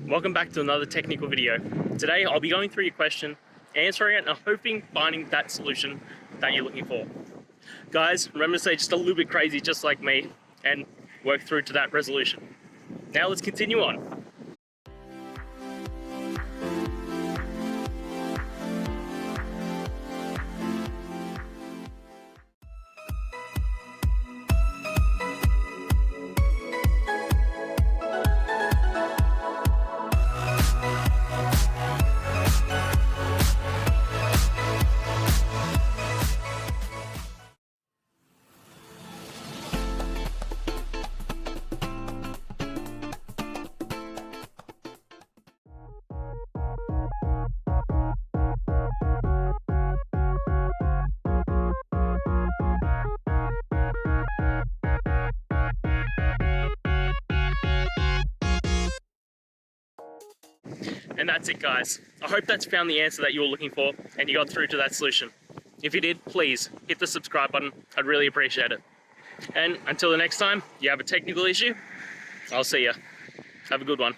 Welcome back to another technical video. Today I'll be going through your question, answering it, and hoping finding that solution that you're looking for. Guys, remember to stay just a little bit crazy just like me and work through to that resolution. Now let's continue on. And that's it, guys. I hope that's found the answer that you were looking for and you got through to that solution. If you did, please hit the subscribe button. I'd really appreciate it. And until the next time you have a technical issue, I'll see ya. Have a good one.